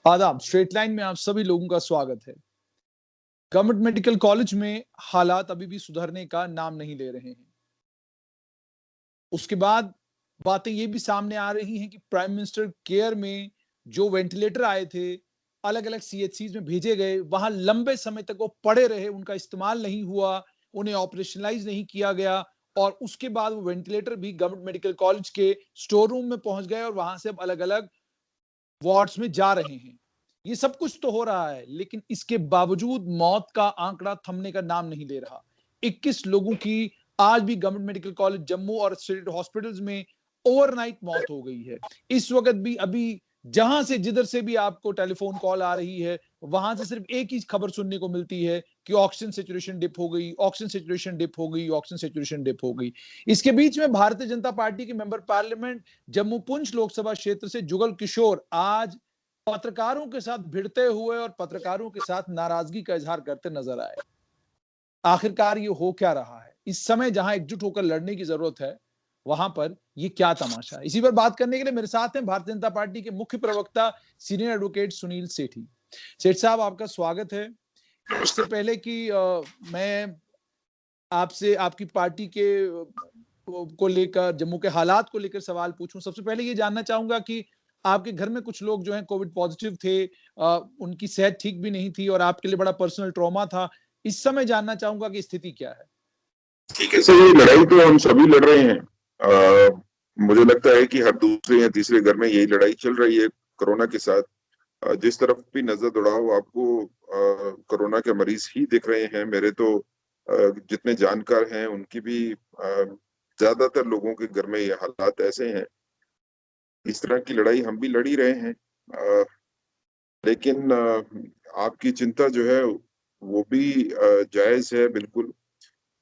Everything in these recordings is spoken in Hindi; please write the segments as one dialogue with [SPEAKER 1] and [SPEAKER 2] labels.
[SPEAKER 1] आदाब, स्ट्रेट लाइन में आप सभी लोगों का स्वागत है। गवर्नमेंट मेडिकल कॉलेज में हालात अभी भी सुधरने का नाम नहीं ले रहे हैं। उसके बाद बातें ये भी सामने आ रही हैं कि प्राइम मिनिस्टर केयर में जो वेंटिलेटर आए थे, अलग-अलग सीएचसीज में भेजे गए, वहां लंबे समय तक वो पड़े रहे, उनका इस्तेमाल नहीं हुआ, उन्हें ऑपरेशनलाइज नहीं किया गया और उसके बाद वो वेंटिलेटर भी गवर्नमेंट मेडिकल कॉलेज के स्टोर रूम में पहुंच गए और वहां से अब अलग-अलग वार्ड्स में जा रहे हैं। ये सब कुछ तो हो रहा है, लेकिन इसके बावजूद मौत का आंकड़ा थमने का नाम नहीं ले रहा। 21 लोगों की आज भी गवर्नमेंट मेडिकल कॉलेज जम्मू और स्टेट हॉस्पिटल्स में ओवरनाइट मौत हो गई है। इस वक्त भी अभी जहां से जिधर से भी आपको टेलीफोन कॉल आ रही है, वहां से सिर्फ एक ही खबर सुनने को मिलती है कि ऑक्सीजन सैचुरेशन डिप हो गई, ऑक्सीजन सैचुरेशन डिप हो गई, ऑक्सीजन सैचुरेशन डिप हो गई। इसके बीच में भारतीय जनता पार्टी के मेंबर पार्लियामेंट जम्मू पुंछ लोकसभा क्षेत्र से जुगल किशोर आज पत्रकारों के साथ भिड़ते हुए और पत्रकारों के साथ नाराजगी का इजहार करते नजर आए। आखिरकार ये हो क्या रहा है? इस समय जहां एकजुट होकर लड़ने की जरूरत है, वहां पर ये क्या तमाशा है? इसी पर बात करने के लिए मेरे साथ हैं भारतीय जनता पार्टी के मुख्य प्रवक्ता सीनियर एडवोकेट सुनील सेठी। सेठ साहब, आपका स्वागत है। इससे पहले कि मैं आपसे आपकी पार्टी के को लेकर, जम्मू के हालात को लेकर सवाल पूछूं, सबसे पहले ये जानना चाहूंगा कि आपके घर में कुछ लोग जो हैं कोविड पॉजिटिव थे, उनकी सेहत ठीक भी नहीं थी और आपके लिए बड़ा पर्सनल ट्रॉमा था। इस समय जानना चाहूंगा कि स्थिति क्या है।
[SPEAKER 2] ठीक है सर, ये लड़ाई तो हम सभी लड़ रहे हैं। मुझे लगता है कि हर दूसरे या तीसरे घर में यही लड़ाई चल रही है कोरोना के साथ। जिस तरफ भी नजर दौड़ाओ आपको कोरोना के मरीज ही दिख रहे हैं। मेरे तो जितने जानकार हैं उनकी भी ज्यादातर लोगों के घर में ये हालात ऐसे हैं। इस तरह की लड़ाई हम भी लड़ ही रहे हैं। लेकिन आपकी चिंता जो है वो भी जायज है बिल्कुल,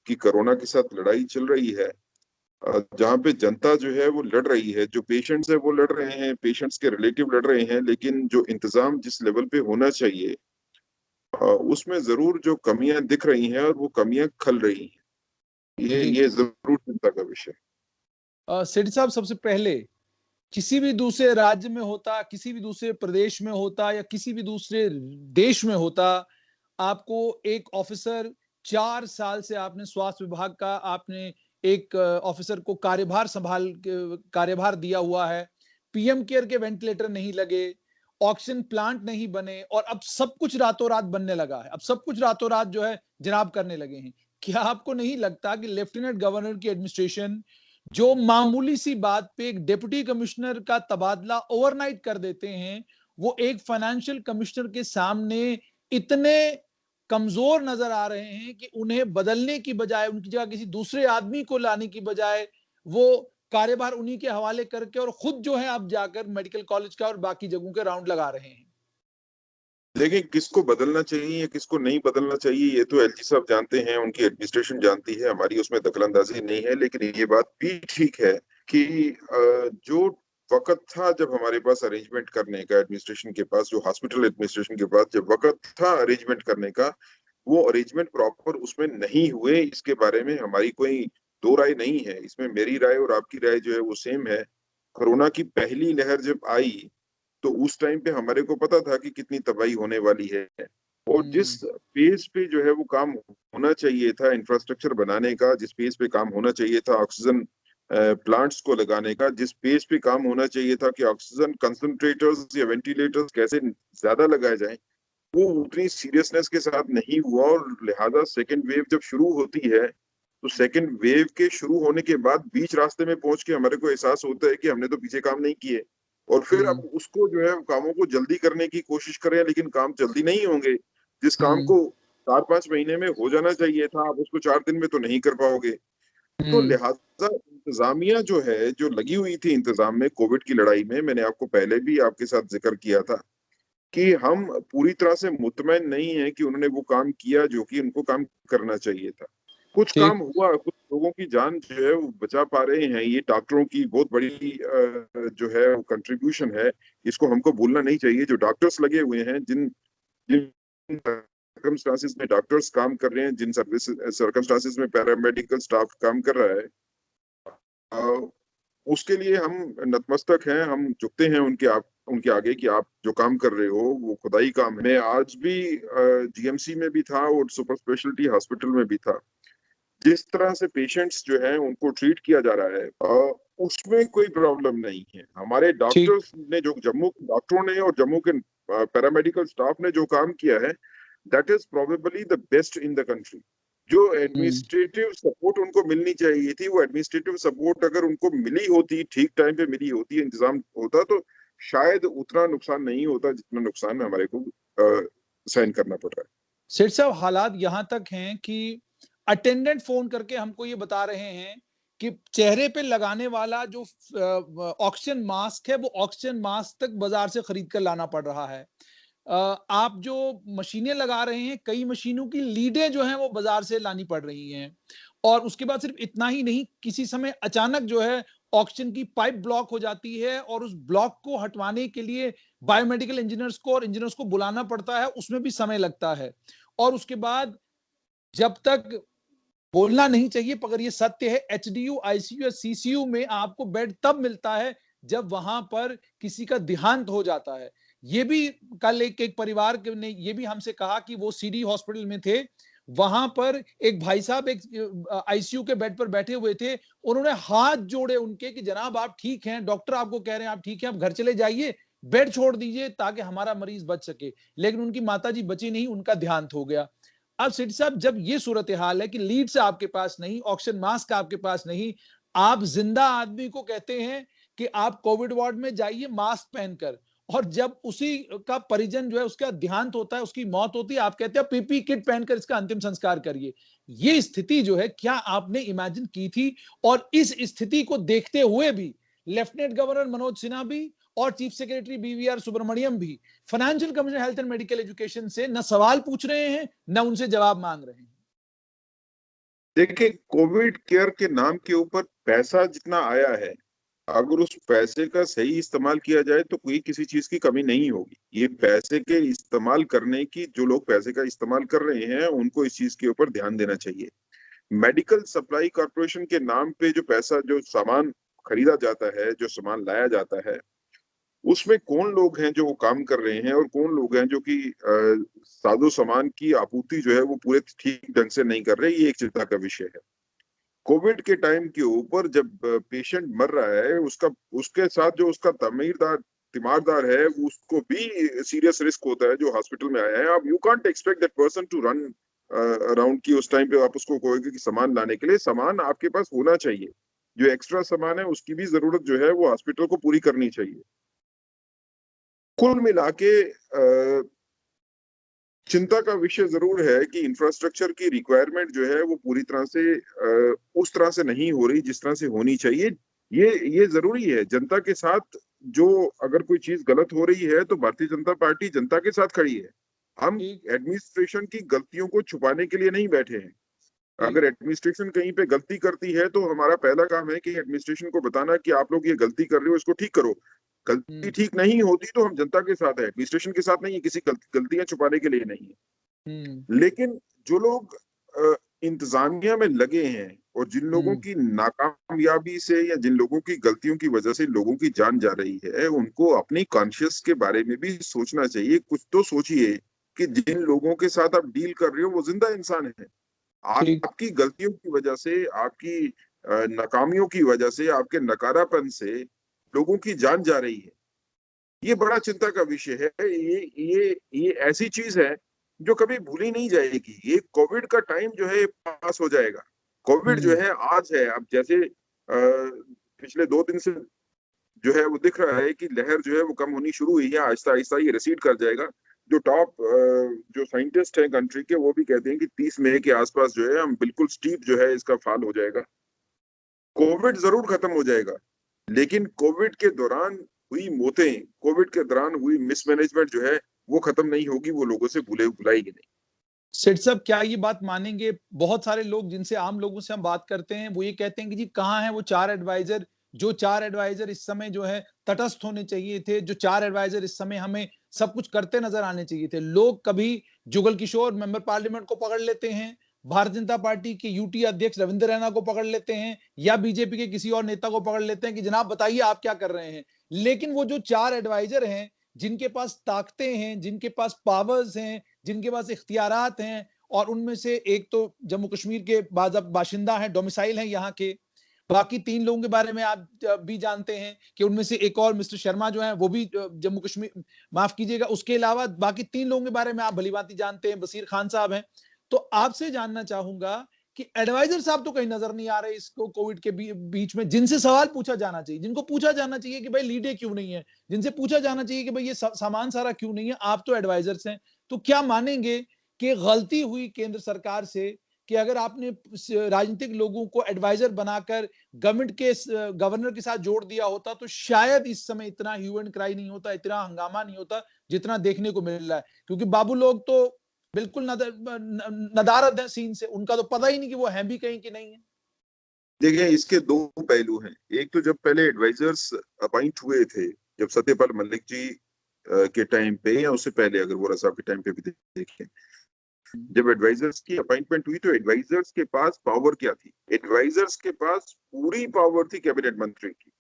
[SPEAKER 2] कि कोरोना के साथ लड़ाई चल रही है। जहाँ पे जनता जो है वो लड़ रही है, जो पेशेंट्स है वो लड़ रहे हैं, पेशेंट्स के रिलेटिव लड़ रहे हैं, लेकिन जो इंतजाम जिस लेवल पे होना चाहिए उसमें जरूर जो कमियां दिख रही हैं और वो कमियां खल रही हैं। ये
[SPEAKER 1] जी,
[SPEAKER 2] ये जरूर चिंता का विषय।
[SPEAKER 1] सेठी साहब, सबसे पहले किसी भी दूसरे राज्य में होता, किसी भी दूसरे प्रदेश में होता या किसी भी दूसरे देश में होता, आपको एक ऑफिसर, 4 साल से आपने स्वास्थ्य विभाग का आपने एक ऑफिसर को कार्यभार दिया हुआ है। पीएम केयर के वेंटिलेटर नहीं लगे, ऑक्सीजन प्लांट नहीं बने और अब सब कुछ रातों रात बनने लगा है। अब सब कुछ रातों रात जो है जनाब करने लगे हैं। क्या आपको नहीं लगता कि लेफ्टिनेंट गवर्नर की एडमिनिस्ट्रेशन जो मामूली सी बात पे एक डिप्टी कमिश्नर का तबादला ओवरनाइट कर देते हैं, वो एक फाइनेंशियल कमिश्नर के सामने इतने कमजोर नजर आ रहे हैं कि उन्हें बदलने की बजाय, उनकी जगह किसी दूसरे आदमी को लाने की बजाय, वो कार्यभार उन्हीं के हवाले करके और खुद जो है अब जाकर मेडिकल कॉलेज का और बाकी जगहों के राउंड लगा रहे हैं।
[SPEAKER 2] देखिए, किसको बदलना चाहिए या किसको नहीं बदलना चाहिए ये तो एलजी साहब जानते हैं, उनकी एडमिनिस्ट्रेशन जानती है, हमारी उसमें दखलंदाजी नहीं है। लेकिन ये बात भी ठीक है कि जो वक्त था जब हमारे पास अरेंजमेंट करने का, एडमिनिस्ट्रेशन के पास, जो हॉस्पिटल एडमिनिस्ट्रेशन के पास जब वक्त था अरेंजमेंट करने का, वो अरेंजमेंट प्रॉपर उसमें नहीं हुए। इसके बारे में हमारी कोई दो राय नहीं है। इसमें मेरी राय और आपकी राय जो है वो सेम है। कोरोना की पहली लहर जब आई तो उस टाइम पे हमारे को पता था कि कितनी तबाही होने वाली है, और जिस पेस पे जो है वो काम होना चाहिए था इंफ्रास्ट्रक्चर बनाने का, जिस पेस पे काम होना चाहिए था ऑक्सीजन प्लांट्स को लगाने का, जिस पेस पे काम होना चाहिए था कि ऑक्सीजन कंसंट्रेटर्स या वेंटिलेटर्स कैसे ज्यादा लगाए जाएं, वो उतनी सीरियसनेस के साथ नहीं हुआ। और लिहाजा सेकेंड वेव जब शुरू होती है तो सेकेंड वेव के शुरू होने के बाद बीच रास्ते में पहुंच के हमारे को एहसास होता है कि हमने तो पीछे काम नहीं किए, और फिर अब उसको जो है कामों को जल्दी करने की कोशिश करें, लेकिन काम जल्दी नहीं होंगे। जिस काम को 4-5 महीने में हो जाना चाहिए था आप उसको 4 दिन में तो नहीं कर पाओगे। तो लिहाजा इंतजामिया जो है, जो लगी हुई थी इंतजाम में कोविड की लड़ाई में, मैंने आपको पहले भी आपके साथ जिक्र किया था कि हम पूरी तरह से मुतमईन नहीं है कि उन्होंने वो काम किया जो कि उनको काम करना चाहिए था। कुछ काम
[SPEAKER 1] ठीक।
[SPEAKER 2] हुआ, कुछ लोगों की जान जो है वो बचा पा रहे हैं, ये डॉक्टरों की बहुत बड़ी जो है वो कंट्रीब्यूशन है। इसको हमको भूलना नहीं चाहिए। जो डॉक्टर्स लगे हुए हैं, जिन जिन सर्कमस्टांसिस में डॉक्टर्स काम कर रहे हैं, जिन सर्विस सर्कमस्टांसिस में पैरामेडिकल स्टाफ काम कर रहा है, उसके लिए हम नतमस्तक हैं, हम झुकते हैं उनके उनके आगे कि आप जो काम कर रहे हो वो खुदाई काम है। मैं आज भी जीएमसी में भी था और सुपर स्पेशलिटी हॉस्पिटल में भी था। जिस तरह से पेशेंट्स जो है उनको ट्रीट किया जा रहा है उसमें कोई प्रॉब्लम नहीं है। हमारे
[SPEAKER 1] ठीक।
[SPEAKER 2] डॉक्टर्स ने जो जम्मू डॉक्टरों ने और जम्मू के पैरामेडिकल स्टाफ ने जो काम किया है that is probably the best in the country. जो
[SPEAKER 1] हम्म।
[SPEAKER 2] एडमिनिस्ट्रेटिव सपोर्ट उनको मिलनी चाहिए थी वो एडमिनिस्ट्रेटिव सपोर्ट अगर उनको मिली होती, ठीक टाइम पे मिली होती, इंतजाम होता तो शायद उतना नुकसान नहीं होता जितना नुकसान हमारे को सहन करना पड़ रहा है।
[SPEAKER 1] सेठ साहब, हालात यहां तक हैं कि अटेंडेंट फोन करके हमको ये बता रहे हैं कि चेहरे पे लगाने वाला जो ऑक्सीजन मास्क है वो ऑक्सीजन मास्क तक बाजार से खरीद कर लाना पड़ रहा है। आप जो मशीनें लगा रहे हैं, कई मशीनों की लीडें जो हैं वो बाजार से लानी पड़ रही हैं। और उसके बाद सिर्फ इतना ही नहीं, किसी समय अचानक जो है ऑक्सीजन की पाइप ब्लॉक हो जाती है और उस ब्लॉक को हटवाने के लिए बायोमेडिकल इंजीनियर्स को और इंजीनियर्स को बुलाना पड़ता है, उसमें भी समय लगता है। और उसके बाद जब तक बोलना नहीं चाहिए मगर ये सत्य है, एचडीयू, आईसीयू या सीसीयू में आपको बेड तब मिलता है जब वहां पर किसी का देहांत हो जाता है। ये भी कल एक परिवार ने ये भी हमसे कहा कि वो सीडी हॉस्पिटल में थे, वहां पर एक भाई साहब एक आईसीयू के बेड पर बैठे हुए थे, उन्होंने हाथ जोड़े उनके कि जनाब आप ठीक हैं, डॉक्टर आपको कह रहे हैं आप ठीक हैं, आप घर चले जाइए, बेड छोड़ दीजिए ताकि हमारा मरीज बच सके। लेकिन उनकी माताजी बची नहीं, उनका देहांत हो गया। अब सेठ साहब, जब ये सूरत हाल है कि लीड्स आपके पास नहीं, ऑक्सीजन मास्क आपके पास नहीं, आप जिंदा आदमी को कहते हैं कि आप कोविड वार्ड में जाइए मास्क पहनकर, और जब उसी का परिजन जो है उसका देहांत होता है, उसकी मौत होती है, आप कहते हैं पीपी किट पहनकर इसका अंतिम संस्कार करिए। ये स्थिति जो है क्या आपने इमेजिन की थी? और इस स्थिति को देखते हुए भी लेफ्टिनेंट गवर्नर मनोज सिन्हा भी और चीफ सेक्रेटरी बीवीआर सुब्रमण्यम भी financial commissioner health and medical education से न सवाल पूछ रहे हैं न उनसे जवाब मांग रहे हैं।
[SPEAKER 2] देखिए, कोविड केयर के नाम के ऊपर पैसा जितना आया है, अगर उस पैसे का सही इस्तेमाल किया जाए तो कोई किसी चीज की कमी नहीं होगी। ये पैसे के इस्तेमाल करने की, जो लोग पैसे का इस्तेमाल कर रहे हैं उनको इस चीज के ऊपर ध्यान देना चाहिए। मेडिकल सप्लाई कॉर्पोरेशन के नाम पे जो पैसा, जो सामान खरीदा जाता है, जो सामान लाया जाता है, उसमें कौन लोग हैं जो वो काम कर रहे हैं और कौन लोग हैं जो कि साजो सामान की आपूर्ति जो है वो पूरे ठीक ढंग से नहीं कर रहे, ये एक चिंता का विषय है। कोविड के टाइम के ऊपर जब पेशेंट मर रहा है, उसका उसके साथ जो उसका तीमारदार है उसको भी सीरियस रिस्क होता है जो हॉस्पिटल में आया है। अब you can't expect that person to run around की उस टाइम पे आप उसको कहोगे कि सामान लाने के लिए। सामान आपके पास होना चाहिए, जो एक्स्ट्रा सामान है उसकी भी जरूरत जो है वो हॉस्पिटल को पूरी करनी चाहिए। कुल मिला के चिंता का विषय जरूर है कि इंफ्रास्ट्रक्चर की रिक्वायरमेंट जो है वो पूरी तरह से उस तरह से नहीं हो रही जिस तरह से होनी चाहिए। ये जरूरी है। जनता के साथ जो अगर कोई चीज गलत हो रही है तो भारतीय जनता पार्टी जनता के साथ खड़ी है। हम एडमिनिस्ट्रेशन की गलतियों को छुपाने के लिए नहीं बैठे हैं। अगर एडमिनिस्ट्रेशन कहीं पे गलती करती है तो हमारा पहला काम है कि एडमिनिस्ट्रेशन को बताना कि आप लोग ये गलती कर रहे हो, इसको ठीक करो। गलती ठीक नहीं होती तो हम जनता के साथ है, एडमिनिस्ट्रेशन के साथ नहीं है, किसी गलतियां छुपाने के लिए नहीं है। लेकिन जो लोग इंतजामिया में लगे हैं और जिन लोगों की नाकामयाबी से या जिन लोगों की गलतियों की वजह से लोगों की जान जा रही है, उनको अपनी कॉन्शियस के बारे में भी सोचना चाहिए। कुछ तो सोचिए कि जिन लोगों के साथ आप डील कर रहे हो वो जिंदा इंसान है। आपकी गलतियों की वजह से, आपकी नाकामियों की वजह से, आपके नकारापन से लोगों की जान जा रही है। ये बड़ा चिंता का विषय है। ये ऐसी चीज है जो कभी भूली नहीं जाएगी। ये कोविड का टाइम जो है पास हो जाएगा। कोविड जो है आज है। अब जैसे पिछले 2 दिन से जो है वो दिख रहा है कि लहर जो है वो कम होनी शुरू हुई है, आहिस्ता आहिस्ता ये रिसीड कर जाएगा। जो टॉप जो साइंटिस्ट हैं कंट्री के, वो भी कहते हैं कि 30 मई के आसपास जो है हम बिल्कुल स्टीप जो है इसका फॉल हो जाएगा। कोविड जरूर खत्म हो जाएगा, लेकिन कोविड के दौरान हुई मौतें, कोविड के दौरान हुई मिसमैनेजमेंट जो है वो खत्म नहीं होगी, वो लोगों से भुलाएगी नहीं।
[SPEAKER 1] सेठ साहब, क्या ये बात मानेंगे, बहुत सारे लोग जिनसे आम लोगों से हम बात करते हैं वो ये कहते हैं कि जी कहाँ है वो 4 एडवाइजर, जो 4 एडवाइजर इस समय जो है तटस्थ होने चाहिए थे, जो 4 एडवाइजर इस समय हमें सब कुछ करते नजर आने चाहिए थे। लोग कभी जुगल किशोर मेंबर पार्लियामेंट को पकड़ लेते हैं, भारतीय जनता पार्टी के यूटी अध्यक्ष रविंद्र रैना को पकड़ लेते हैं, या बीजेपी के किसी और नेता को पकड़ लेते हैं कि जनाब बताइए आप क्या कर रहे हैं। लेकिन वो जो 4 एडवाइजर हैं, जिनके पास ताकतें हैं, जिनके पास पावर्स हैं, जिनके पास इख्तियारात हैं, और उनमें से एक तो जम्मू कश्मीर के बाशिंदा हैं, डोमिसाइल हैं यहाँ के। बाकी 3 लोगों के बारे में आप भी जानते हैं कि उनमें से एक और मिस्टर शर्मा जो हैं वो भी जम्मू कश्मीर, माफ कीजिएगा, उसके अलावा बाकी 3 लोगों के बारे में आप भलीभांति जानते हैं, बशीर खान साहब हैं। तो आपसे जानना चाहूंगा कि एडवाइजर साहब तो कहीं नजर नहीं आ रहे इसको कोविड के बीच में, जिनसे सवाल पूछा जाना चाहिए, जिनको पूछा जाना चाहिए कि भाई लीडे क्यों नहीं है, जिनसे पूछा जाना चाहिए कि भाई ये सामान सारा क्यों नहीं है, आप तो एडवाइजर्स हैं। तो क्या मानेंगे कि गलती हुई केंद्र सरकार से कि अगर आपने राजनीतिक लोगों को एडवाइजर बनाकर गवर्नमेंट के गवर्नर के साथ जोड़ दिया होता तो शायद इस समय इतना ह्यू एंड क्राई नहीं होता, इतना हंगामा नहीं होता जितना देखने को मिल रहा है। क्योंकि बाबू लोग तो बिल्कुल नदारद है सीन से, उनका तो पता ही नहीं कि वो हैं भी कहीं कि नहीं है।
[SPEAKER 2] देखिए, इसके दो पहलू हैं। एक तो जब पहले एडवाइजर्स अपॉइंट हुए थे, जब सत्यपाल मलिक जी के टाइम पे या उससे पहले अगर वोरा साहब के टाइम पे भी देखें, जब एडवाइजर्स की अपॉइंटमेंट हुई तो एडवाइजर्स के पास पावर क्या थी? एडवाइजर्स के पास पूरी पावर थी कैबिनेट मंत्री की,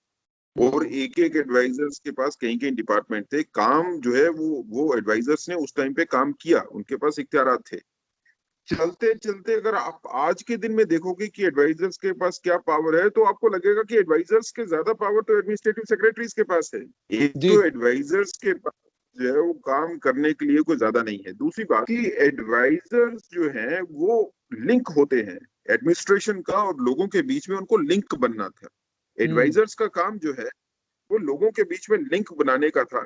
[SPEAKER 2] और एक एक एडवाइजर्स के पास कहीं कहीं डिपार्टमेंट थे। काम जो है वो एडवाइजर्स ने उस टाइम पे काम किया, उनके पास इख्तियारात थे। चलते चलते अगर आप आज के दिन में देखोगे कि एडवाइजर्स के पास क्या पावर है, तो आपको लगेगा कि एडवाइजर्स के ज्यादा पावर तो एडमिनिस्ट्रेटिव सेक्रेटरीज के पास है। एक
[SPEAKER 1] जी।
[SPEAKER 2] तो एडवाइजर्स के पास जो है वो काम करने के लिए कोई ज्यादा नहीं है। दूसरी बात कि एडवाइजर्स जो हैं वो लिंक होते हैं एडमिनिस्ट्रेशन का, और लोगों के बीच में उनको लिंक बनना था। एडवाइजर्स का काम जो है वो लोगों के बीच में लिंक बनाने का था,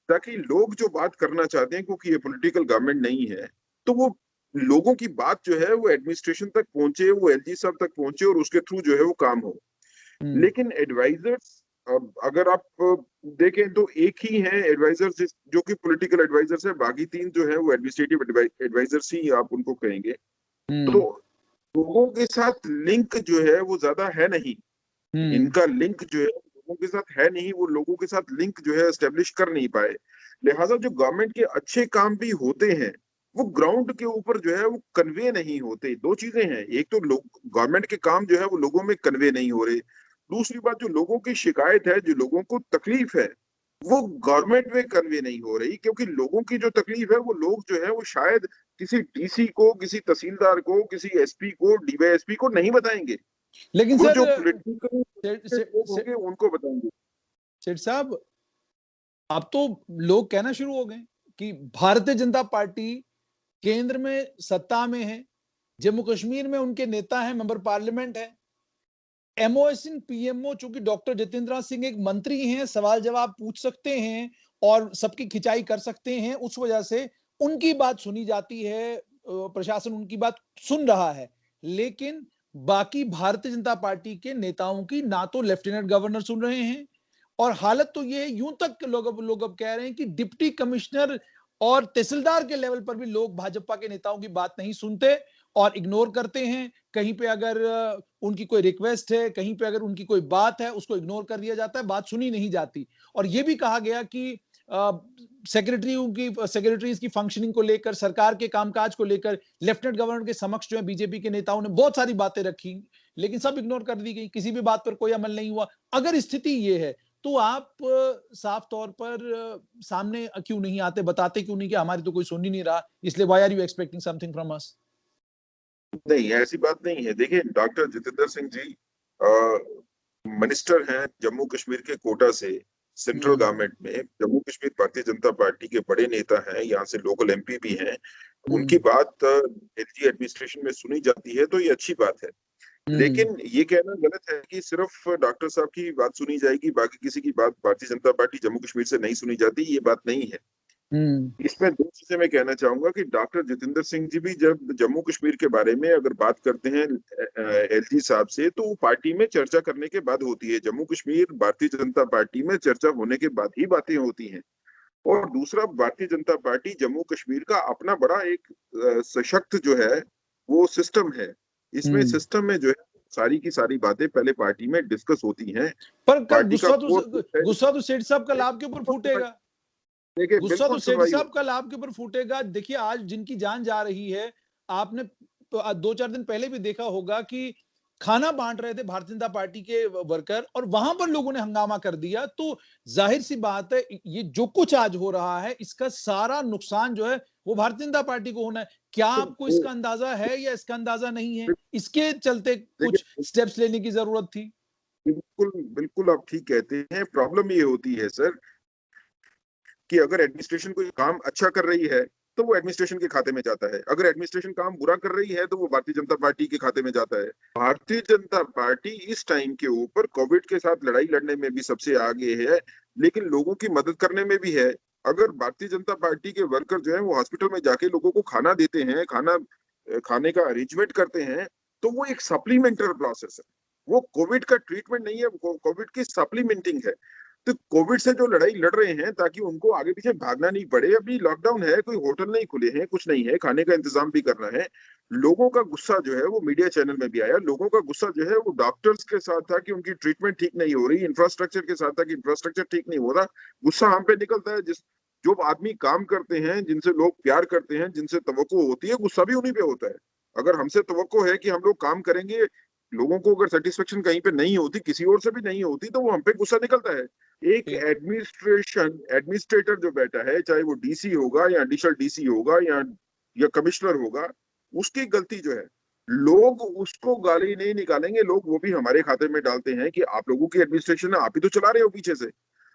[SPEAKER 2] ताकि लोग जो बात करना चाहते हैं, क्योंकि ये पॉलिटिकल गवर्नमेंट नहीं है, तो वो लोगों की बात जो है वो एडमिनिस्ट्रेशन तक पहुंचे, वो एलजी साहब तक पहुंचे, और उसके थ्रू जो है वो काम हो। लेकिन एडवाइजर्स, अगर आप देखें तो एक ही है एडवाइजर्स जो कि पॉलिटिकल एडवाइजर्स है, बाकी 3 जो है वो एडमिनिस्ट्रेटिव एडवाइजर्स ही आप उनको कहेंगे। तो लोगों के साथ लिंक जो है वो ज्यादा है नहीं, इनका लिंक जो है लोगों के साथ है नहीं, वो लोगों के साथ लिंक जो है एस्टेब्लिश कर नहीं पाए। लिहाजा जो गवर्नमेंट के अच्छे काम भी होते हैं वो ग्राउंड के ऊपर जो है वो कन्वे नहीं होते। दो चीजें हैं, एक तो लोग गवर्नमेंट के काम जो है वो लोगों में कन्वे नहीं हो रहे, दूसरी बात जो लोगों की शिकायत है, जो लोगों को तकलीफ है, वो गवर्नमेंट में कन्वे नहीं हो रही। क्योंकि लोगों की जो तकलीफ है वो लोग जो है वो शायद किसी डीसी को, किसी तहसीलदार को, किसी एसपी को, डीवाईएसपी को नहीं बताएंगे,
[SPEAKER 1] लेकिन
[SPEAKER 2] वो
[SPEAKER 1] सर
[SPEAKER 2] जो पॉलिटिकल लोग होंगे उनको बताएंगे।
[SPEAKER 1] सेठ साहब, अब तो लोग कहना शुरू हो गए कि भारतीय जनता पार्टी केंद्र में सत्ता में है, जम्मू कश्मीर में उनके नेता हैं, मेंबर पार्लियामेंट है, एमओएसएन पीएमओ चूंकि डॉक्टर जितेंद्र सिंह एक मंत्री हैं, सवाल जवाब पूछ सकते हैं और सबकी खिंचाई कर सकते हैं, उस वजह से उनकी बात सुनी जाती है, प्रशासन उनकी बात सुन रहा है। लेकिन बाकी भारतीय जनता पार्टी के नेताओं की ना तो लेफ्टिनेंट गवर्नर सुन रहे हैं, और हालत तो ये यूं तक लोग अब कह रहे हैं कि डिप्टी कमिश्नर और तहसीलदार के लेवल पर भी लोग भाजपा के नेताओं की बात नहीं सुनते और इग्नोर करते हैं। कहीं पे अगर उनकी कोई रिक्वेस्ट है, कहीं पे अगर उनकी कोई बात है, उसको इग्नोर कर दिया जाता है, बात सुनी नहीं जाती। और ये भी कहा गया कि सेक्रेटरीज की फंक्शनिंग को लेकर, सरकार के कामकाज को लेकर लेफ्टिनेंट गवर्नर के समक्ष जो है बीजेपी के नेताओं ने बहुत सारी बातें रखी, लेकिन सब इग्नोर कर दी गई, किसी भी बात पर कोई अमल नहीं हुआ। अगर स्थिति ये है तो आप साफ तौर पर सामने क्यों नहीं आते, बताते क्यों नहीं कि हमारी तो कोई सुन ही नहीं रहा, इसलिए why are you expecting something from us?
[SPEAKER 2] नहीं, ऐसी बात नहीं है। देखिए, डॉक्टर जितेंद्र सिंह जी मिनिस्टर हैं जम्मू कश्मीर के कोटा से, सेंट्रल गवर्नमेंट में। जम्मू कश्मीर भारतीय जनता पार्टी के बड़े नेता हैं, यहाँ से लोकल एमपी भी हैं। उनकी बात एलजी एडमिनिस्ट्रेशन में सुनी जाती है, तो ये अच्छी बात है। लेकिन ये कहना गलत है कि सिर्फ डॉक्टर साहब की बात सुनी जाएगी, बाकी किसी की बात भारतीय जनता पार्टी जम्मू कश्मीर से नहीं सुनी जाती, ये बात नहीं है। इसमें दो चीजें मैं कहना चाहूंगा कि डॉक्टर जितेंद्र सिंह जी भी जब जम्मू कश्मीर के बारे में अगर बात करते हैं एलजी साहब से, तो वो पार्टी में चर्चा करने के बाद होती है। जम्मू कश्मीर भारतीय जनता पार्टी में चर्चा होने के बाद ही बातें होती हैं। और दूसरा, भारतीय जनता पार्टी जम्मू कश्मीर का अपना बड़ा एक सशक्त जो है वो सिस्टम है। इसमें सिस्टम में जो है सारी की सारी बातें पहले पार्टी में डिस्कस होती हैं।
[SPEAKER 1] पर कल
[SPEAKER 2] पार्टी का
[SPEAKER 1] गुस्सा तो सेठ साहब कल आपके ऊपर फूटेगा।
[SPEAKER 2] देखिए,
[SPEAKER 1] गुस्सा तो सेठ साहब कल आपके ऊपर फूटेगा। देखिए, आज जिनकी जान जा रही है, आपने 2-4 दिन पहले भी देखा होगा कि खाना बांट रहे थे भारतीय जनता पार्टी के वर्कर, और वहां पर लोगों ने हंगामा कर दिया। तो जाहिर सी बात है, ये जो कुछ आज हो रहा है, इसका सारा नुकसान जो है वो भारतीय जनता पार्टी को होना है। क्या आपको
[SPEAKER 2] वो
[SPEAKER 1] इसका अंदाजा है या इसका अंदाजा नहीं है? इसके चलते कुछ
[SPEAKER 2] देखिए,
[SPEAKER 1] स्टेप्स लेने की जरूरत थी।
[SPEAKER 2] बिल्कुल बिल्कुल आप ठीक कहते हैं। प्रॉब्लम ये होती है सर कि अगर एडमिनिस्ट्रेशन कोई काम अच्छा कर रही है तो वो एडमिनिस्ट्रेशन के खाते में जाता है, अगर एडमिनिस्ट्रेशन काम बुरा कर रही है तो वो भारतीय जनता पार्टी के खाते में जाता है। भारतीय जनता पार्टी इस टाइम के ऊपर कोविड के साथ लड़ाई लड़ने में भी सबसे आगे है, लेकिन लोगों की मदद करने में भी है। अगर भारतीय जनता पार्टी के वर्कर जो है वो हॉस्पिटल में जाके लोगों को खाना देते हैं, खाने का अरेंजमेंट करते हैं, तो वो एक सप्लीमेंटरी प्रोसेस है, वो कोविड का ट्रीटमेंट नहीं है, वो कोविड की सप्लीमेंटिंग है। तो कोविड से जो लड़ाई लड़ रहे हैं ताकि उनको आगे पीछे भागना नहीं पड़े, अभी लॉकडाउन है, कोई होटल नहीं खुले हैं, कुछ नहीं है, खाने का इंतजाम भी करना है। लोगों का गुस्सा जो है वो मीडिया चैनल में भी आया, लोगों का गुस्सा जो है वो डॉक्टर्स के साथ था कि उनकी ट्रीटमेंट ठीक नहीं हो रही, इंफ्रास्ट्रक्चर के साथ था कि इंफ्रास्ट्रक्चर ठीक नहीं हो रहा। गुस्सा हम पे निकलता है, जो आदमी काम करते हैं, जिनसे लोग प्यार करते हैं, जिनसे तवक्को होती है, गुस्सा भी उन्हीं पे होता है। अगर हमसे तवक्को है कि हम लोग काम करेंगे, लोगों को अगर सेटिस्फेक्शन कहीं पे नहीं होती, किसी और से भी नहीं होती, तो वो हम पे गुस्सा निकलता है। एक एडमिनिस्ट्रेटर जो बैठा है, चाहे वो डीसी होगा या एडिशनल डीसी होगा या कमिश्नर होगा, उसकी गलती जो है, लोग उसको गाली नहीं निकालेंगे, लोग वो भी हमारे खाते में डालते हैं कि आप लोगों की एडमिनिस्ट्रेशन है, आप ही तो चला रहे हो पीछे से।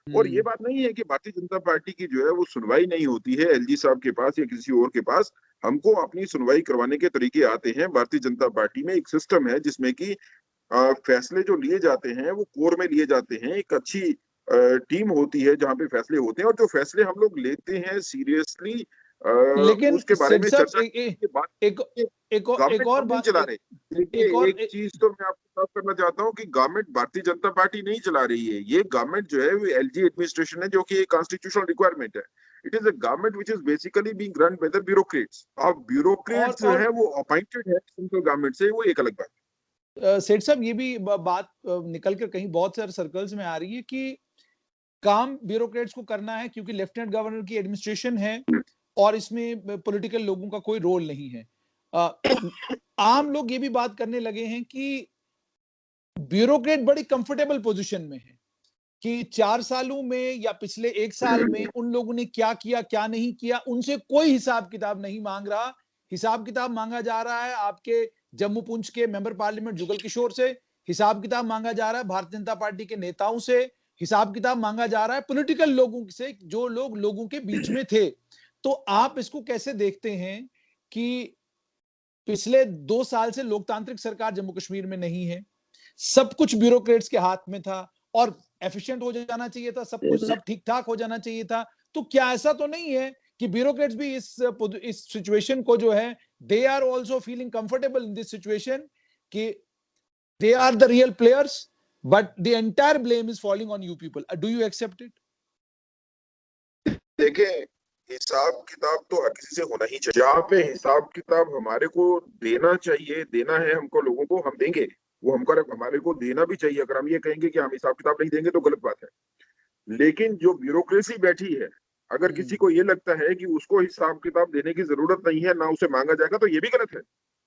[SPEAKER 2] और ये बात नहीं है कि भारतीय जनता पार्टी की जो है वो सुनवाई नहीं होती है एलजी साहब के पास या किसी और के पास। हमको अपनी सुनवाई करवाने के तरीके आते हैं। भारतीय जनता पार्टी में एक सिस्टम है जिसमें कि फैसले जो लिए जाते हैं वो कोर में लिए जाते हैं, एक अच्छी टीम होती है जहाँ पे फैसले होते हैं, और जो फैसले हम लोग लेते हैं सीरियसली
[SPEAKER 1] लेकिन
[SPEAKER 2] उसके बारे
[SPEAKER 1] सेठ
[SPEAKER 2] में
[SPEAKER 1] साहब,
[SPEAKER 2] चर्चा के बाद
[SPEAKER 1] एक एक
[SPEAKER 2] गवर्नमेंट
[SPEAKER 1] और
[SPEAKER 2] हम नहीं
[SPEAKER 1] बात,
[SPEAKER 2] चला रहे।
[SPEAKER 1] एक
[SPEAKER 2] देखिए,
[SPEAKER 1] और
[SPEAKER 2] एक चीज तो मैं आपको साफ करना चाहता हूँ कि गवर्नमेंट भारतीय जनता पार्टी नहीं चला रही है, ये गवर्नमेंट जो है वो एलजी एडमिनिस्ट्रेशन है, जो कि एक कॉन्स्टिट्यूशनल रिक्वायरमेंट है। It is a government which is basically being run by the bureaucrats. अब ब्यूरोक्रेट्स जो
[SPEAKER 1] और
[SPEAKER 2] है वो अपॉइंटेड है सेंट्रल गवर्नमेंट से, वो एक अलग बात
[SPEAKER 1] सेठ साहब, ये भी बात निकल कर कहीं बहुत सारे सर्कल्स में आ रही है कि काम ब्यूरोक्रेट्स को करना है क्योंकि लेफ्टिनेंट गवर्नर की एडमिनिस्ट्रेशन है
[SPEAKER 2] है।
[SPEAKER 1] और इसमें पॉलिटिकल लोगों का कोई रोल नहीं है। अ, आम लोग ये भी बात करने लगे हैं कि ब्यूरोक्रेट बड़ी कंफर्टेबल पोजीशन में है कि 4 सालों में या पिछले 1 साल में उन लोगों ने क्या किया, क्या नहीं किया, उनसे कोई हिसाब किताब नहीं मांग रहा। हिसाब किताब मांगा जा रहा है आपके जम्मू पुंछ के मेंबर पार्लियामेंट जुगल किशोर से, हिसाब किताब मांगा जा रहा है भारतीय जनता पार्टी के नेताओं से, हिसाब किताब मांगा जा रहा है पॉलिटिकल लोगों से, जो लोग लोगों के बीच में थे। तो आप इसको कैसे देखते हैं कि पिछले 2 साल से लोकतांत्रिक सरकार जम्मू कश्मीर में नहीं है, सब कुछ ब्यूरोक्रेट्स के हाथ में था और एफिशिएंट हो जाना चाहिए था, सब कुछ सब ठीक ठाक हो जाना चाहिए था। तो क्या ऐसा तो नहीं है कि ब्यूरोक्रेट्स भी इस सिचुएशन को जो है, they are also feeling comfortable in this situation कि they are the real players, but the entire blame is falling on you people. Do you accept it?
[SPEAKER 2] देखिए, हिसाब किताब तो हर किसी से होना ही चाहिए। जहाँ पे हिसाब किताब हमारे को देना चाहिए, देना है हमको लोगों को, हम देंगे। वो हमको हमारे को देना भी चाहिए। अगर हम ये कहेंगे कि हम हिसाब किताब नहीं देंगे तो गलत बात है। लेकिन जो ब्यूरोक्रेसी बैठी है, अगर किसी को ये लगता है कि उसको हिसाब किताब देने की जरूरत नहीं है, ना उसे मांगा जाएगा, तो ये भी गलत है।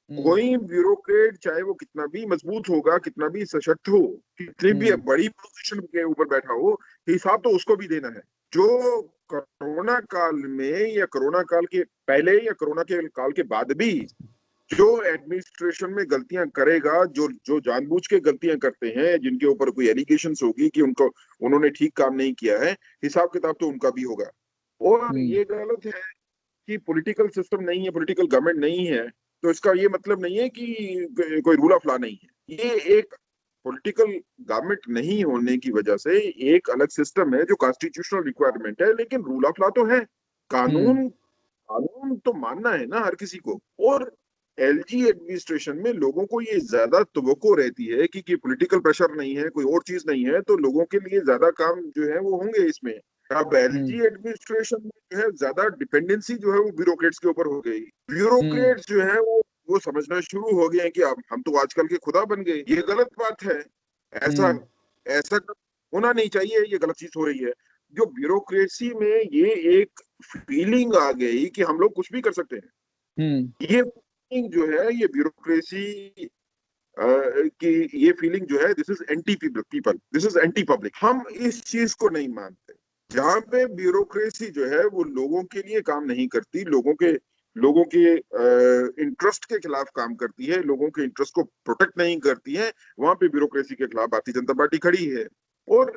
[SPEAKER 2] कोई ब्यूरोक्रेट चाहे वो कितना भी मजबूत होगा, कितना भी सशक्त हो, कितनी भी बड़ी पोजीशन के ऊपर बैठा हो, हिसाब तो उसको भी देना है। जो कोरोना काल में या कोरोना काल के पहले या कोरोना के काल के बाद भी जो एडमिनिस्ट्रेशन में गलतियां करेगा, जो जो जानबूझ के गलतियां करते हैं, जिनके ऊपर कोई एलिगेशंस होगी कि उन्होंने ठीक काम नहीं किया है, हिसाब किताब तो उनका भी होगा। और ये गलत है कि पॉलिटिकल सिस्टम नहीं है, पॉलिटिकल गवर्नमेंट नहीं है, तो इसका ये मतलब नहीं है कि कोई रूल ऑफ लॉ नहीं है। ये एक पॉलिटिकल गवर्नमेंट नहीं होने की वजह से एक अलग सिस्टम है जो कॉन्स्टिट्यूशनल रिक्वायरमेंट है, लेकिन रूल ऑफ लॉ तो है। कानून कानून तो मानना है ना हर किसी को। और एलजी एडमिनिस्ट्रेशन में लोगों को ये ज्यादा तवक्को रहती है कि पॉलिटिकल प्रेशर नहीं है, कोई और चीज नहीं है, तो लोगों के लिए ज्यादा काम जो है वो होंगे इसमें। अब एलजी एडमिनिस्ट्रेशन में जो है ज्यादा डिपेंडेंसी जो है वो ब्यूरोक्रेट्स के ऊपर हो गई। ब्यूरोक्रेट्स जो है वो समझना शुरू हो गए हैं कि अब हम तो आजकल के खुदा बन गए। ये गलत बात है। ऐसा ऐसा होना नहीं चाहिए, ये गलत चीज हो रही है। जो ब्यूरोक्रेसी में ये एक फीलिंग आ गई कि हम लोग कुछ भी कर सकते हैं, ये फीलिंग जो है, ये ब्यूरोक्रेसी कि ये फीलिंग जो है, this is anti people, this is anti public. हम इस चीज को नहीं मानते। जहां पे ब्यूरोक्रेसी जो है वो लोगों के लिए काम नहीं करती, लोगों के इंटरेस्ट के खिलाफ काम करती है, लोगों के इंटरेस्ट को प्रोटेक्ट नहीं करती है, वहां पे ब्यूरोक्रेसी के खिलाफ भारतीय जनता पार्टी खड़ी है। और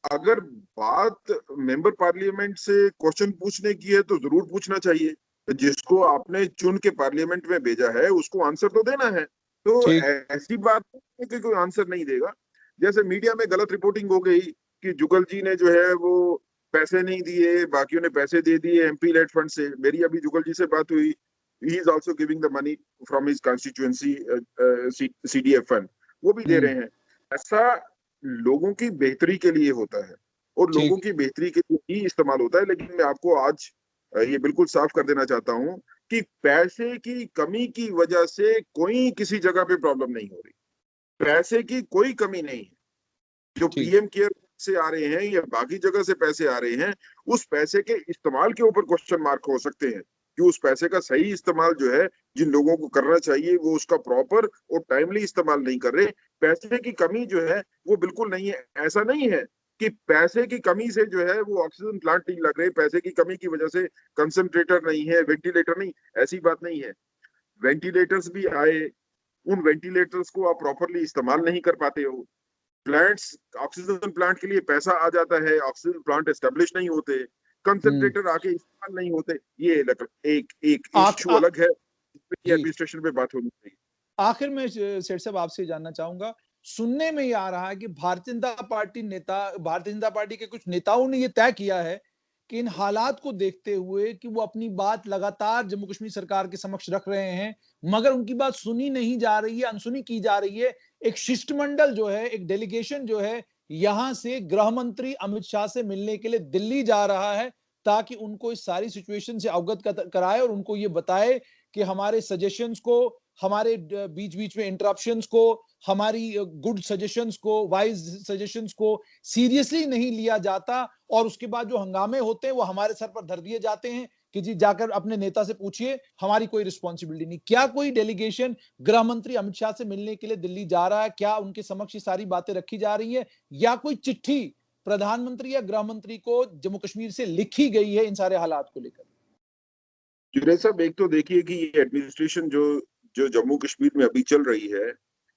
[SPEAKER 2] अगर बात मेंबर पार्लियामेंट से क्वेश्चन पूछने की है तो जरूर पूछना चाहिए। जिसको आपने चुन के पार्लियामेंट में भेजा है उसको आंसर तो देना है। तो
[SPEAKER 1] ठीक।
[SPEAKER 2] ऐसी बात नहीं है कि कोई आंसर नहीं देगा। जैसे मीडिया में गलत रिपोर्टिंग हो गई कि जुगल जी ने जो है वो पैसे नहीं दिए, बाकियों ने पैसे दे दिए एमपी लेड फंड से। मेरी अभी जुगल जी से बात हुई, he is also giving the money from his constituency CDF fund, वो भी दे रहे हैं। ऐसा लोगों की बेहतरी के लिए होता है और लोगों
[SPEAKER 1] ठीक।
[SPEAKER 2] की बेहतरी के लिए ही इस्तेमाल होता है। लेकिन मैं आपको आज ये बिल्कुल साफ कर देना चाहता हूं कि पैसे की कमी की वजह से कोई किसी जगह पे प्रॉब्लम नहीं हो रही। पैसे की कोई कमी नहीं है। जो
[SPEAKER 1] ठीक।
[SPEAKER 2] पीएम केयर से आ रहे हैं या बाकी जगह से पैसे आ रहे हैं, उस पैसे के इस्तेमाल के ऊपर क्वेश्चन मार्क हो सकते हैं कि उस पैसे का सही इस्तेमाल जो है, जिन लोगों को करना चाहिए वो उसका प्रॉपर और टाइमली इस्तेमाल नहीं कर रहे। पैसे की कमी जो है वो बिल्कुल नहीं है। ऐसा नहीं है कि पैसे की कमी से जो है वो ऑक्सीजन प्लांट नहीं लग रहे, पैसे की कमी की वजह से कंसंट्रेटर नहीं है, वेंटिलेटर नहीं, ऐसी बात नहीं है। वेंटिलेटर्स भी आए, उन वेंटिलेटर्स को आप प्रॉपरली इस्तेमाल नहीं कर पाते हो। प्लांट्स, ऑक्सीजन प्लांट के लिए पैसा आ जाता है, ऑक्सीजन प्लांट एस्टेब्लिश नहीं होते,
[SPEAKER 1] हम्म।
[SPEAKER 2] कंसंट्रेटर आके इस्तेमाल नहीं होते। ये एक एक
[SPEAKER 1] आख
[SPEAKER 2] इशू
[SPEAKER 1] आ,
[SPEAKER 2] अलग है, इसमें
[SPEAKER 1] जी।
[SPEAKER 2] एडमिनिस्ट्रेशन पे बात होनी चाहिए।
[SPEAKER 1] आखिर में सेठ साहब आपसे जानना चाहूंगा, सुनने में ये आ रहा है कि भारतीय जनता पार्टी के कुछ नेताओं ने ये तय किया है कि इन हालात को देखते हुए कि वो अपनी बात लगातार जम्मू कश्मीर सरकार के समक्ष रख रहे हैं, मगर उनकी बात सुनी नहीं जा रही है, अनसुनी की जा रही है। एक शिष्टमंडल जो है, एक डेलीगेशन जो है, यहां से गृह मंत्री अमित शाह से मिलने के लिए दिल्ली जा रहा है, ताकि उनको इस सारी सिचुएशन से अवगत कराए और उनको ये बताए कि हमारे सजेशंस को, हमारे बीच बीच में इंटरप्शंस को, हमारी गुड सजेशंस को, वाइज सजेशंस को सीरियसली नहीं लिया जाता, और उसके बाद जो हंगामे होते हैं वो हमारे सर पर धर दिए जाते हैं कि जी जाकर अपने नेता से पूछिए, हमारी कोई रिस्पॉन्सिबिलिटी नहीं। क्या कोई डेलीगेशन गृह मंत्री अमित शाह से मिलने के लिए दिल्ली जा रहा है? क्या उनके समक्ष ये सारी बातें रखी जा रही है, या कोई चिट्ठी प्रधानमंत्री या गृह मंत्री को जम्मू कश्मीर से लिखी गई है इन सारे हालात को लेकर?
[SPEAKER 2] जुनेद साहब, एक तो देखिए कि ये एडमिनिस्ट्रेशन जो जो जम्मू कश्मीर में अभी चल रही है,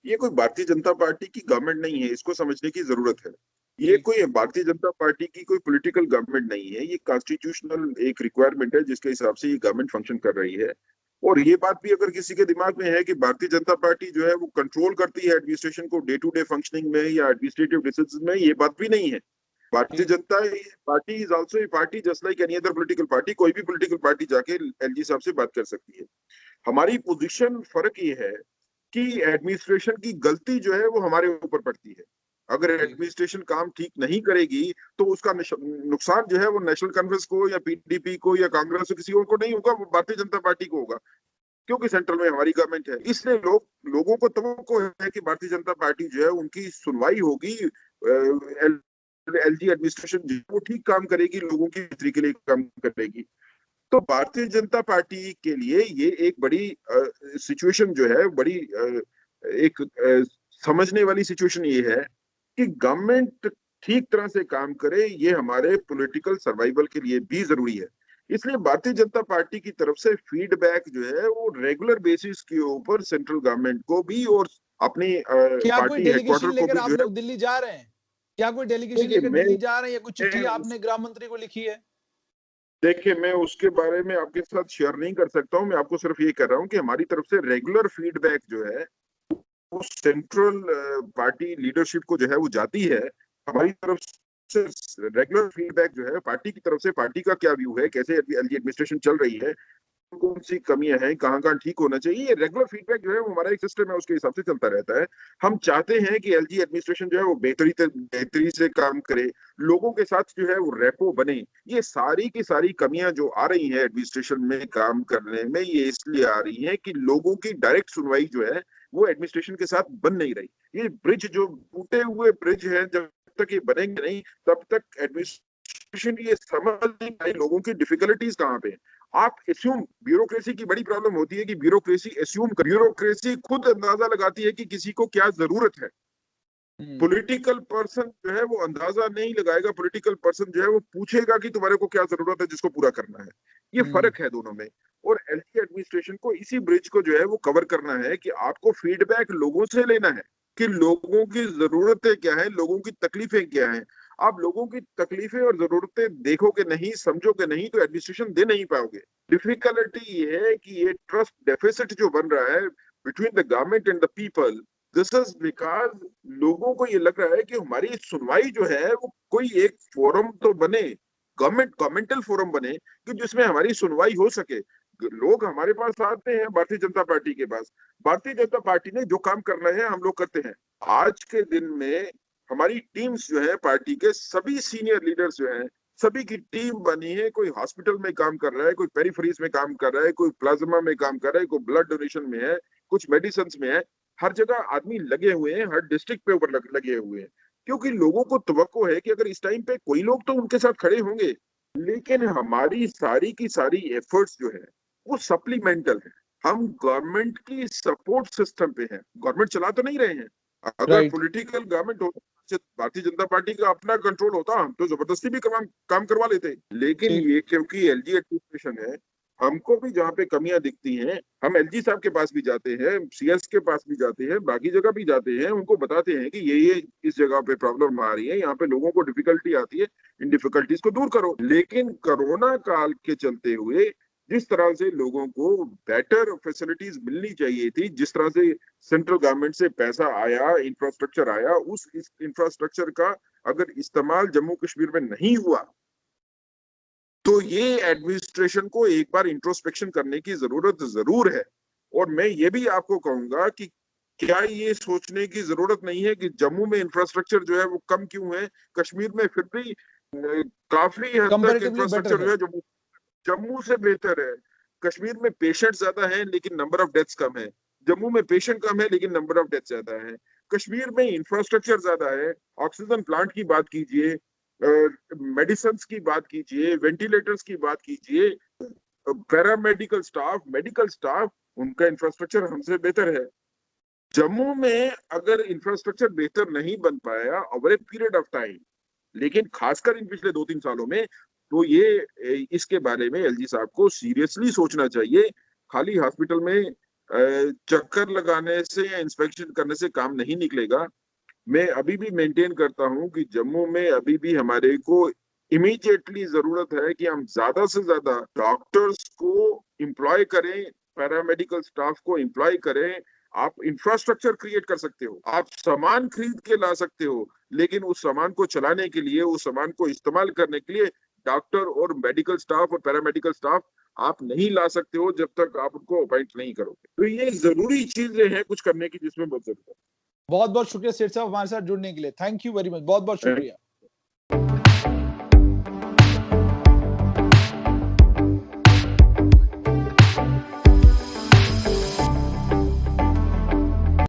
[SPEAKER 2] ये कोई भारतीय जनता पार्टी की गवर्नमेंट नहीं है, इसको समझने की जरूरत है। ये
[SPEAKER 1] जी।
[SPEAKER 2] कोई भारतीय जनता पार्टी की कोई पॉलिटिकल गवर्नमेंट नहीं है, ये कॉन्स्टिट्यूशनल एक रिक्वायरमेंट है जिसके हिसाब से ये गवर्नमेंट फंक्शन कर रही है। और ये बात भी अगर किसी के दिमाग में है कि भारतीय जनता पार्टी जो है वो कंट्रोल करती है एडमिनिस्ट्रेशन को डे टू डे फंक्शनिंग में या एडमिनिस्ट्रेटिव डिसीजन में, ये बात भी नहीं है। भारतीय
[SPEAKER 1] ठीक।
[SPEAKER 2] जनता party is also a party just like any other political party. कोई भी पॉलिटिकल पार्टी जाके एलजी साहब से बात कर सकती है। हमारी पोजीशन फर्क ये है कि एडमिनिस्ट्रेशन की गलती जो है वो हमारे ऊपर पड़ती है। अगर
[SPEAKER 1] ठीक।
[SPEAKER 2] एडमिनिस्ट्रेशन काम ठीक नहीं करेगी तो उसका नुकसान जो है वो नेशनल कॉन्फ्रेंस को या पीडीपी को या कांग्रेस को किसी और को नहीं होगा, वो भारतीय जनता पार्टी को होगा, क्योंकि सेंट्रल में हमारी गवर्नमेंट है। इसलिए लोगों को तवक्को है कि भारतीय जनता पार्टी जो है उनकी सुनवाई होगी, एलजी एडमिनिस्ट्रेशन जो है वो ठीक काम करेगी, लोगों की बेहतरी के लिए काम करेगी। तो भारतीय जनता पार्टी के लिए ये एक बड़ी सिचुएशन जो है, बड़ी एक समझने वाली सिचुएशन ये है कि गवर्नमेंट ठीक तरह से काम करे, ये हमारे पॉलिटिकल सर्वाइवल के लिए भी जरूरी है। इसलिए भारतीय जनता पार्टी की तरफ से फीडबैक जो है वो रेगुलर बेसिस के ऊपर सेंट्रल गवर्नमेंट को भी और अपनी
[SPEAKER 1] क्या कोई
[SPEAKER 2] पार्टी
[SPEAKER 1] डेलीगेशन
[SPEAKER 2] हेडक्वार्टर को
[SPEAKER 1] लेकर
[SPEAKER 2] भी
[SPEAKER 1] आप
[SPEAKER 2] जो है।
[SPEAKER 1] लोग दिल्ली जा रहे हैं? क्या कोई डेलीगेशन
[SPEAKER 2] देखिए
[SPEAKER 1] लेकर
[SPEAKER 2] मैं
[SPEAKER 1] दिल्ली जा रहे हैं, या कुछ चिट्ठी
[SPEAKER 2] मैं
[SPEAKER 1] आपने गृह मंत्री को लिखी है?
[SPEAKER 2] देखिए मैं उसके बारे में आपके साथ शेयर नहीं कर सकता हूँ। मैं आपको सिर्फ ये कर रहा हूँ कि हमारी तरफ से रेगुलर फीडबैक जो है वो सेंट्रल पार्टी लीडरशिप को जो है वो जाती है। हमारी तरफ से रेगुलर फीडबैक जो है पार्टी की तरफ से, पार्टी का क्या व्यू है, कैसे एलजी एडमिनिस्ट्रेशन चल रही है, कौन सी कमियां हैं, कहाँ कहाँ ठीक होना चाहिए, ये रेगुलर फीडबैक जो है वो हमारा एक सिस्टम है, उसके हिसाब से चलता रहता है। हम चाहते हैं कि एलजी एडमिनिस्ट्रेशन जो है वो बेहतरी से काम करे, लोगों के साथ जो है वो रेपो बने। ये सारी की सारी कमियां जो आ रही हैं एडमिनिस्ट्रेशन में काम करने में, ये इसलिए आ रही हैं कि लोगों की डायरेक्ट सुनवाई जो है वो एडमिनिस्ट्रेशन के साथ बन नहीं रही। ये ब्रिज जो टूटे हुए ब्रिज है, जब तक ये बनेंगे नहीं तब तक एडमिनिस्ट्रेशन ये समझ नहीं पाई लोगों की डिफिकल्टीज कहाँ पे हैं। आप एस्यूम, ब्यूरोक्रेसी की बड़ी प्रॉब्लम होती है कि ब्यूरोक्रेसी एस्यूम, ब्यूरोक्रेसी खुद अंदाजा लगाती है कि किसी को क्या जरूरत है। पॉलिटिकल पर्सन जो है वो अंदाजा नहीं लगाएगा, पॉलिटिकल पर्सन जो है वो पूछेगा कि तुम्हारे को क्या जरूरत है जिसको पूरा करना है। ये फर्क है दोनों में। और एलजी एडमिनिस्ट्रेशन को इसी ब्रिज को जो है वो कवर करना है कि आपको फीडबैक लोगों से लेना है कि लोगों की जरूरतें क्या है, लोगों की तकलीफें क्या है। आप लोगों की तकलीफें और जरूरतें देखोगे नहीं, समझोगे नहीं, तो एडमिनिस्ट्रेशन दे नहीं पाओगे। डिफिकल्टी ये है कि ये ट्रस्ट डेफिसिट जो बन रहा है between the government and the people, this is because लोगों को ये लग रहा है कि हमारी सुनवाई जो है वो कोई एक फोरम तो बने, गवर्नमेंटल फोरम बने कि जिसमें हमारी सुनवाई हो सके। लोग हमारे पास आते हैं भारतीय जनता पार्टी के पास, भारतीय जनता पार्टी ने जो काम करना है हम लोग करते हैं। आज के दिन में हमारी टीम्स जो है, पार्टी के सभी सीनियर लीडर्स जो हैं, सभी की टीम बनी है। कोई हॉस्पिटल में काम कर रहा है, कोई पेरिफेरीज में काम कर रहा है, कोई प्लाज्मा में काम कर रहा है, कोई ब्लड डोनेशन में है, कुछ मेडिसिन में है। हर जगह आदमी लगे हुए हैं, हर डिस्ट्रिक्ट पे ऊपर लगे हुए हैं, क्योंकि लोगों को तवक्को है कि अगर इस टाइम पे कोई लोग तो उनके साथ खड़े होंगे। लेकिन हमारी सारी की सारी एफर्ट्स जो है वो सप्लीमेंटल है। हम गवर्नमेंट की सपोर्ट सिस्टम पे हैं, गवर्नमेंट चला तो नहीं रहे हैं। अगर पॉलिटिकल गवर्नमेंट होता, भारतीय जनता पार्टी का अपना कंट्रोल होता, हम तो जबरदस्ती भी काम करवा लेते। लेकिन ये क्योंकि एलजी एडमिनिस्ट्रेशन है, हमको भी जहाँ पे कमियां दिखती हैं हम एलजी साहब के पास भी जाते हैं, सीएस के पास भी जाते हैं, बाकी जगह भी जाते हैं, उनको बताते हैं कि ये इस जगह पे प्रॉब्लम आ रही है, यहाँ पे लोगों को डिफिकल्टी आती है, इन डिफिकल्टीज को दूर करो। लेकिन कोरोना काल के चलते हुए जिस तरह से लोगों को बेटर फैसिलिटीज मिलनी चाहिए थी, जिस तरह से सेंट्रल गवर्नमेंट से पैसा आया, इंफ्रास्ट्रक्चर आया, उस इंफ्रास्ट्रक्चर का अगर इस्तेमाल जम्मू कश्मीर में नहीं हुआ, तो ये एडमिनिस्ट्रेशन को एक बार इंट्रोस्पेक्शन करने की जरूरत जरूर है। और मैं ये भी आपको कहूंगा कि क्या ये सोचने की जरूरत नहीं है कि जम्मू में इंफ्रास्ट्रक्चर जो है वो कम क्यों है, कश्मीर में फिर भी काफी हद तक इंफ्रास्ट्रक्चर जो है जम्मू से बेहतर है। कश्मीर में पेशेंट ज्यादा है लेकिन नंबर ऑफ डेथ्स कम है, जम्मू में पेशेंट कम है लेकिन नंबर ऑफ डेथ ज्यादा है। कश्मीर में इंफ्रास्ट्रक्चर ज्यादा है, ऑक्सीजन प्लांट की बात कीजिए, मेडिसिन की बात कीजिए, वेंटिलेटर्स की बात कीजिए, पैरामेडिकल स्टाफ, मेडिकल स्टाफ, उनका इंफ्रास्ट्रक्चर हमसे बेहतर है। जम्मू में अगर इंफ्रास्ट्रक्चर बेहतर नहीं बन पाया over a period of time, लेकिन खासकर इन पिछले 2-3 सालों में, तो ये इसके बारे में एलजी साहब को सीरियसली सोचना चाहिए। खाली हॉस्पिटल में चक्कर लगाने से या इंस्पेक्शन करने से काम नहीं निकलेगा। मैं अभी भी मेंटेन करता हूं कि जम्मू में अभी भी हमारे को इमीडिएटली जरूरत है कि हम ज्यादा से ज्यादा डॉक्टर्स को एम्प्लॉय करें, पैरामेडिकल स्टाफ को एम्प्लॉय करें। आप इंफ्रास्ट्रक्चर क्रिएट कर सकते हो, आप सामान खरीद के ला सकते हो, लेकिन उस सामान को चलाने के लिए, उस सामान को इस्तेमाल करने के लिए डॉक्टर और मेडिकल स्टाफ और पैरामेडिकल स्टाफ आप नहीं ला सकते हो जब तक आप उनको अपॉइंट नहीं करोगे। तो ये जरूरी चीजें हैं कुछ करने की जिसमें बहुत जरूरत है।
[SPEAKER 1] बहुत बहुत शुक्रिया सेठ साहब हमारे साथ जुड़ने के लिए। थैंक यू वेरी मच, बहुत बहुत शुक्रिया।